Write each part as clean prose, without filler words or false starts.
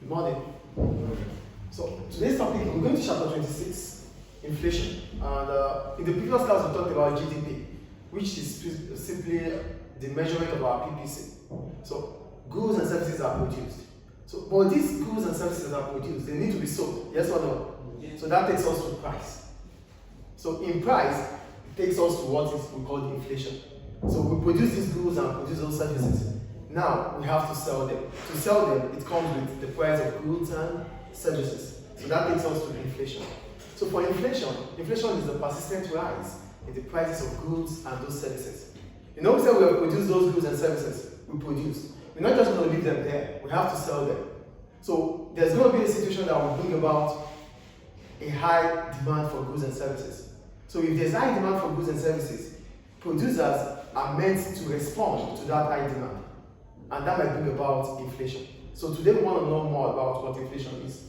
Good morning. So today's topic, we're going to chapter 26, inflation. And in the previous class, we talked about GDP, which is simply the measurement of our PPC. So goods and services are produced. So, but these goods and services are produced, they need to be sold. Yes or no? Yes. So that takes us to price. So in price, it takes us to what is we call inflation. So we produce these goods and produce those services. Now we have to sell them. To sell them, it comes with the price of goods and services. So that takes us to inflation. So for inflation is the persistent rise in the prices of goods and those services. You know, we said we have produced those goods and services. We produce. We're not just going to leave them there. We have to sell them. So there's going to be a situation that will bring about a high demand for goods and services. So if there's high demand for goods and services, producers are meant to respond to that high demand. And that might bring about inflation. So today we want to know more about what inflation is.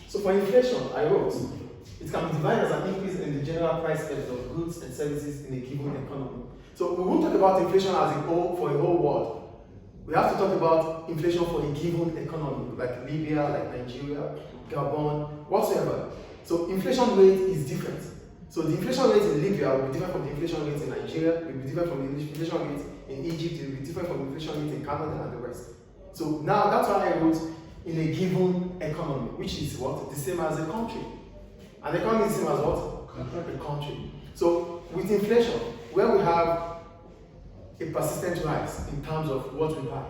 So for inflation, I wrote, it can be defined as an increase in the general price levels of goods and services in a given economy. So we won't talk about inflation as a whole for a whole world. We have to talk about inflation for a given economy, like Libya, like Nigeria, Gabon, whatsoever. So inflation rate is different. So the inflation rate in Libya will be different from the inflation rate in Nigeria, will be different from the inflation rate in Egypt, it will be different from the inflation rate in Canada and the rest. So now that's why I wrote in a given economy, which is what? The same as a country. An economy is the same as what? A country. So with inflation, where we have a persistent rise in terms of what we buy,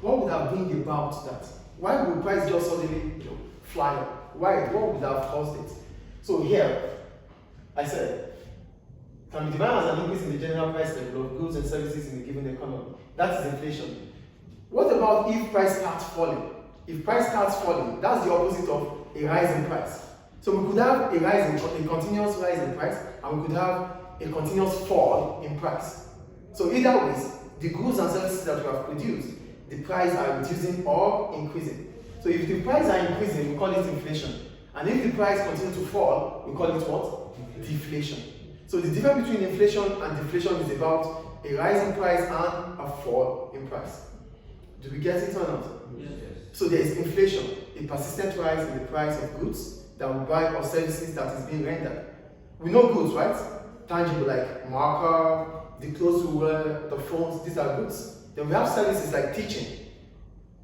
what would have bring about that? Why would price just suddenly fly up? Why? What would have caused it? So here, I said, can be defined as an increase in the general price level of goods and services in a given economy. That is inflation. What about if price starts falling? If price starts falling, that's the opposite of a rise in price. So we could have a continuous rise in price, and we could have a continuous fall in price. So either ways, the goods and services that we have produced, the price are reducing or increasing. So if the price are increasing, we call it inflation. And if the price continues to fall, we call it what? Deflation. So the difference between inflation and deflation is about a rise in price and a fall in price. Do we get it or not? Yes. So there is inflation, a persistent rise in the price of goods that we buy or services that is being rendered. We know goods, right? Tangible, like marker, the clothes we wear, the phones, these are goods. Then we have services like teaching,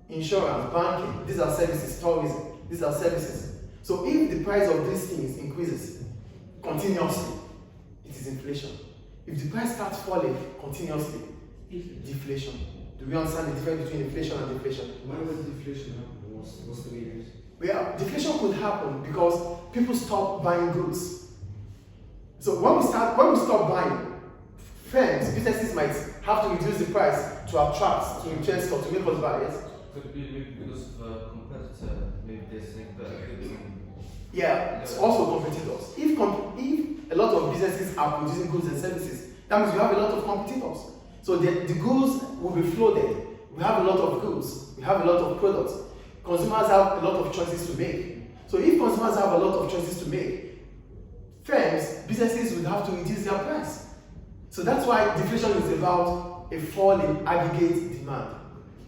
insurance, banking, these are services, tourism, these are services. So if the price of these things increases continuously, it is inflation. If the price starts falling continuously, deflation. Do we understand the difference between inflation and deflation? Why would deflation happen? What's the reason? Yeah, deflation could happen because people stop buying goods. So when we stop buying, firms, businesses might have to reduce the price to attract, to interest, or to make us buy. Yes? Could be maybe because of a competitor, maybe they think that yeah, it's also competitors. If a lot of businesses are producing goods and services, that means you have a lot of competitors. So the goods will be flooded. We have a lot of goods. We have a lot of products. Consumers have a lot of choices to make. So if consumers have a lot of choices to make, firms, businesses would have to reduce their price. So that's why deflation is about a fall in aggregate demand.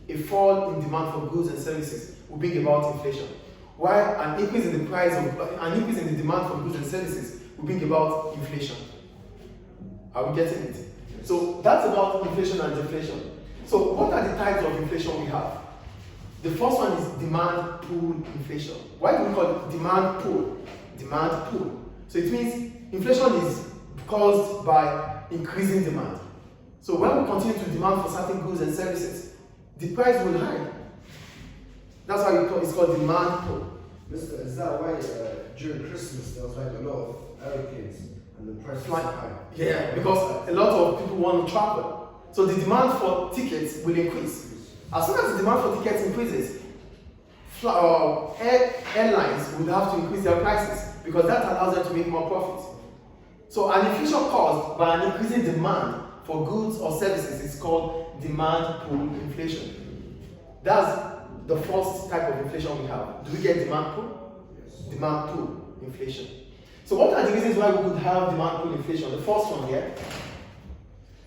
A fall in demand for goods and services will bring about inflation. While an increase in the demand for goods and services will bring about inflation. Are we getting it? So that's about inflation and deflation. So what are the types of inflation we have? The first one is demand pull inflation. Why do we call it demand pull? Demand pull. So it means inflation is caused by increasing demand. So when we continue to demand for certain goods and services, the price will high. That's why it's called demand pull. Mister, is that why during Christmas there was like a lot of aeroplanes and the price was high? Yeah, because a lot of people want to travel. So the demand for tickets will increase. As soon as the demand for tickets increases, airlines would have to increase their prices because that allows them to make more profits. So an inflation caused by an increasing demand for goods or services is called demand pull inflation. That's the first type of inflation we have. Do we get demand pull? Yes. Demand pull inflation. So what are the reasons why we could have demand pull inflation? The first one here,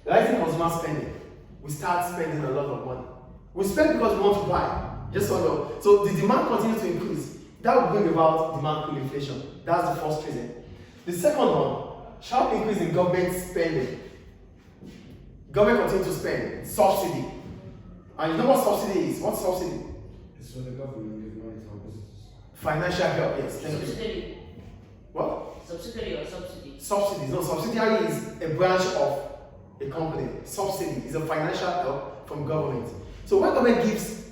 rising consumer spending. We start spending a lot of money. We spend because we want to buy. Yes or no? So the demand continues to increase. That will bring about demand pull inflation. That's the first reason. The second one, sharp increase in government spending. Government continues to spend. Subsidy. And you know what subsidy is? What's subsidy? It's for the government giving money to our businesses. Financial help, yes. Thank you. Subsidiary. What? Subsidiary or subsidy? Subsidies. No, subsidiary is a branch of a company. Subsidy is a financial help from government. So when government gives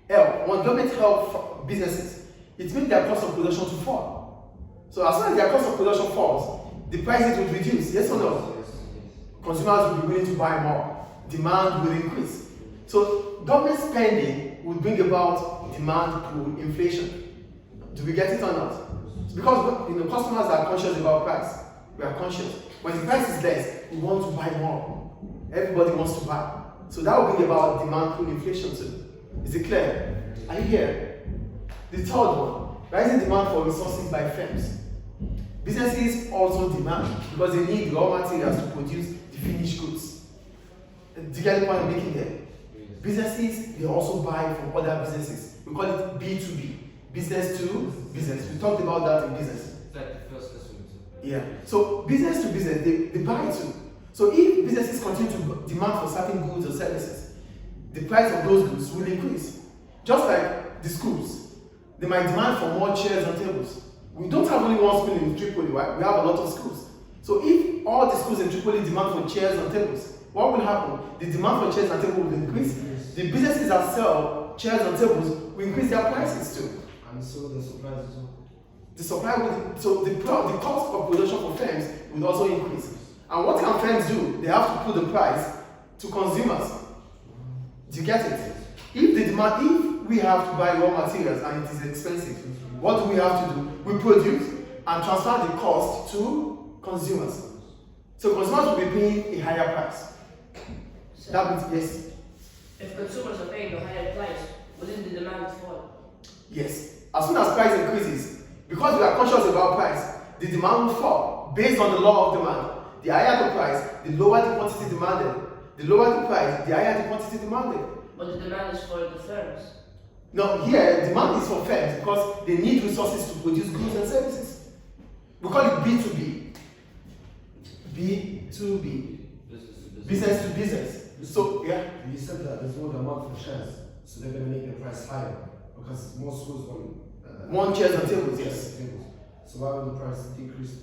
help, when government help businesses, it means their cost of production to fall. So as soon as their cost of production falls, the prices will reduce. Yes or no? Yes. Consumers will be willing to buy more. Demand will increase. So government spending will bring about demand pull inflation. Do we get it or not? Because customers are conscious about price. We are conscious. When the price is less, we want to buy more. Everybody wants to buy. So that will bring about demand pull inflation too. Is it clear? Are you here? The third one, rising demand for resources by firms. Businesses also demand because they need raw materials to produce the finished goods. Do you get the point I'm making here? Businesses, they also buy from other businesses. We call it B2B, business to business. We talked about that in business. It's like the first lesson. Yeah. So business to business, they buy too. So if businesses continue to demand for certain goods or services, the price of those goods will increase. Just like the schools, they might demand for more chairs and tables. We don't have only one school in Tripoli, right? We have a lot of schools. So if all the schools in Tripoli demand for chairs and tables, what will happen? The demand for chairs and tables will increase. The businesses that sell chairs and tables will increase their prices too. And so the supplies as well. The supply will, so the cost of production for firms will also increase. And what can firms do? They have to put the price to consumers. Do you get it? If we have to buy raw materials and it is expensive, what do we have to do? We produce and transfer the cost to consumers. So consumers will be paying a higher price. So That means yes. if consumers are paying a higher price, wouldn't the demand fall? Yes. As soon as price increases, because we are conscious about price, the demand will fall based on the law of demand. The higher the price, the lower the quantity demanded. The lower the price, the higher the quantity demanded. But the demand is for the firms. Now here, demand is for firms because they need resources to produce goods and services. We call it B2B. B2B. Business to business. So yeah. You said that there's more demand for shares, so they're going to make the price higher because more schools want Chairs and tables, yes. tables. So why would the price decrease?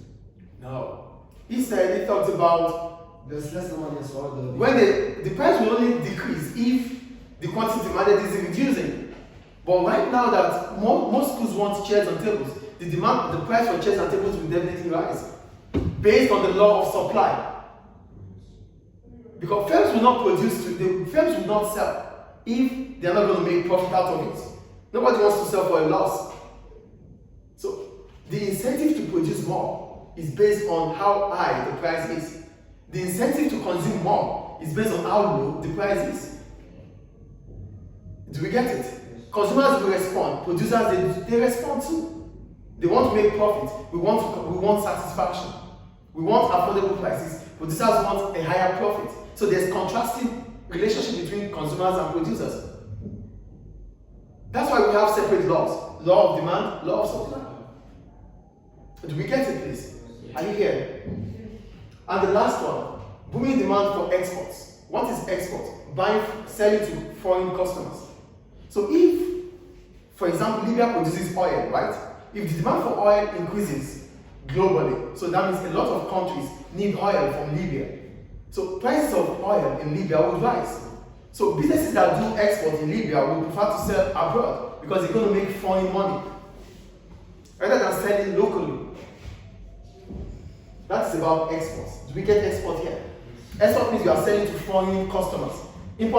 No. Instead, it talks about There's less money as well. when the price will only decrease if the quantity demanded is reducing. But right now that most schools want chairs and tables, the price for chairs and tables will definitely rise based on the law of supply. Because firms will not firms will not sell if they are not going to make profit out of it. Nobody wants to sell for a loss. So the incentive to produce more is based on how high the price is. The incentive to consume more is based on how low the price is. Do we get it? Consumers will respond. Producers they respond too. They want to make profit. We want satisfaction. We want affordable prices. Producers want a higher profit. So there's contrasting relationship between consumers and producers. That's why we have separate laws. Law of demand, law of supply. Do we get it, please? Are you here? And the last one, booming demand for exports. What is export? Selling to foreign customers. So if, for example, Libya produces oil, right? If the demand for oil increases globally, so that means a lot of countries need oil from Libya. So prices of oil in Libya will rise. So businesses that do export in Libya will prefer to sell abroad because they're going to make foreign money rather than selling locally. That's about exports. Do we get export here? Export means you are selling to foreign customers. Import